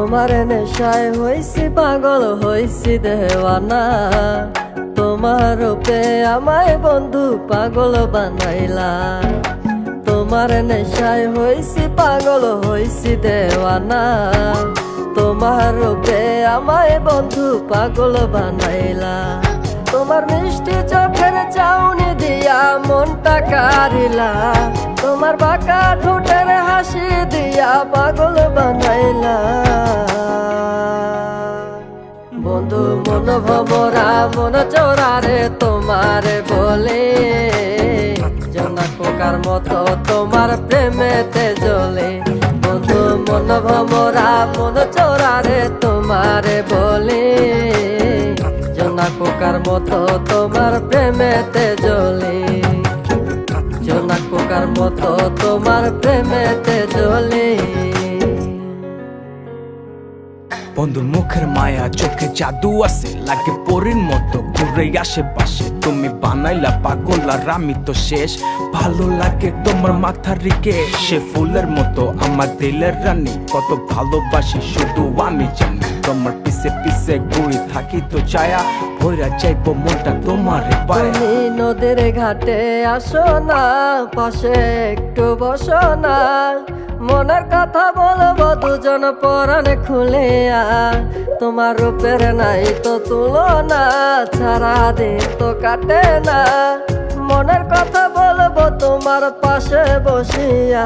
তোমার নেশায় হইছি পাগল হইছি দেওয়ানা। তোমার রূপে আমায় বন্ধু পাগল বানাইলা। তোমার নেশায় হইছি পাগল হইছি দেওয়ানা। তোমার রূপে আমায় বন্ধু পাগল বানাইলা। তোমার মিষ্টি চোখের চাউনি দিয়া মনটা কারিলা। তোমার বাঁকা ঠোঁটের হাসি দিয়া পাগল বানাইলা। বন্ধু মন ভমরা মন চোরারে তোমারে বলে, জোনাক পোকার মতো তোমার প্রেমেতে জ্বলে। বন্ধু মন ভমরা মন চোরারে তোমারে বলে, জোনাক পোকার মতো তোমার প্রেমেতে জ্বলে। জোনাক পোকার মতো তোমার প্রেমেতে জ্বলে। বন্ধুর মুখের মায়া চোখে জাদু আছে, লাগে পরীর মতো ঘুরে আশেপাশে। তুমি বানাইলা পাগল আর আমি তো শেষ। ভালো লাগে তোমার মাথার রিকে, সে ফুলের মতো আমার দিলের রানী। কত ভালোবাসি শুধু আমি জানি, তোমার পিছে পিছে ঘুরি থাকি তো ছায়া। ভৈরা যাইবো মনটা তোমার পায়ে। তুমি নদীর ঘাটে আসো না, পাশে একটু বসো না। মনের কথা বলবো দুজন পরাণ খুলে। তোমার রূপের নাই তো তুলনা, সারা দিন তো কাটে না। মনের কথা বলবো তোমার পাশে বসিয়া।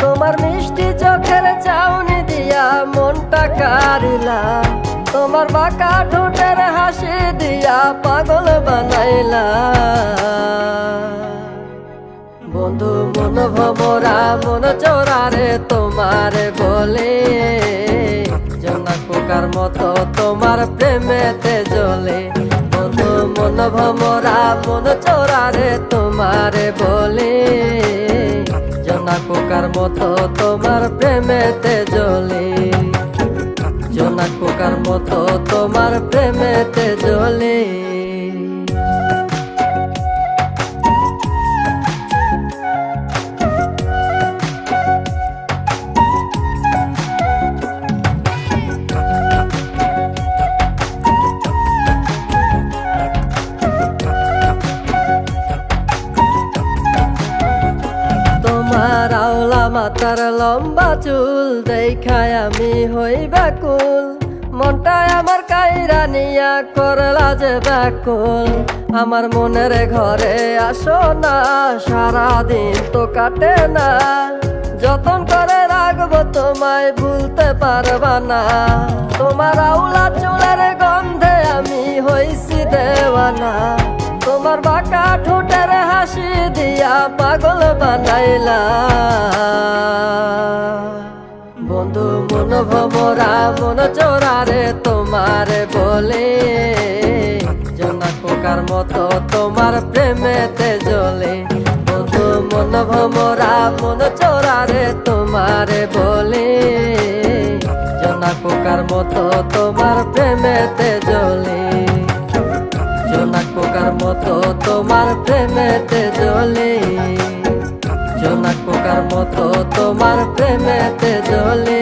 তোমার মিষ্টি চোখের চাউনি দিয়া মনটা কারিলা। তোমার বাঁকা ঠোঁটের হাসি দিয়া পাগল বানাইলা। বন্ধু মন ভমরা মন চোরারে তোমারে বলে, জোনাক পোকার মতো তোমার প্রেমেতে জ্বলে। বন্ধু মন ভমরা মন চোরারে তোমারে বলে, জোনাক পোকার মতো তোমার প্রেমেতে জ্বলে। জোনাক পোকার মতো তোমার প্রেমেতে জ্বলে। তোমার আওলা মাথার লম্বা চুল দেখায় আমি হই ব্যাকুল। মনটায় আমার কাইরা নিয়া করলা যে ব্যাকুল। আমার মনের ঘরে আসো না, সারাদিন তো কাটে না। যতন করে রাখবো তোমায় ভুলতে পারবা না। তোমার আওলা চুলের গন্ধে আমি হইছি দেওয়ানা। তোমার বাঁকা ঠোঁটের হাসি দিয়া পাগল বানাইলা। বন্ধু মন ভমরা মন চোরারে তোমারে বলে, জোনাক পোকার মতো তোমার প্রেমেতে জ্বলে। বন্ধু মন ভমরা মন চোরারে তোমারে বলে, জোনাক পোকার মতো তোমার প্রেমেতে জ্বলে। জোনাক পোকার মতো তোমার প্রেমেতে জ্বলে। জোনাক পোকার মতো তোমার প্রেমেতে জ্বলে।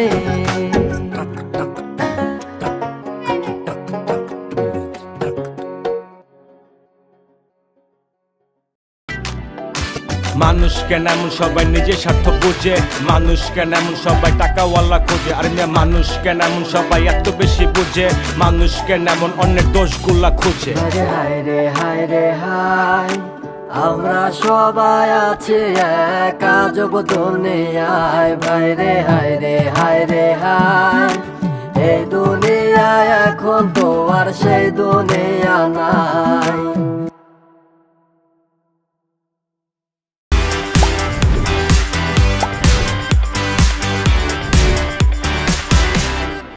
মানুষ কেন এমন সবাই নিজের স্বার্থ বুঝে, মানুষ কেন এমন সবাই টাকাওয়ালা খোঁজে। আর মানুষ কেন এমন সবাই এত বেশি বুঝে, মানুষ কেন এমন অন্যের দোষগুলা খুঁজে। হায় রে হায় রে হায়, আমরা সবাই আছি এক আজব দুনিয়ায়। ভাই রে হায় রে হায় রে হায়, এই দুনিয়ায় এখন তো আর সেই দুনিয়া নাই।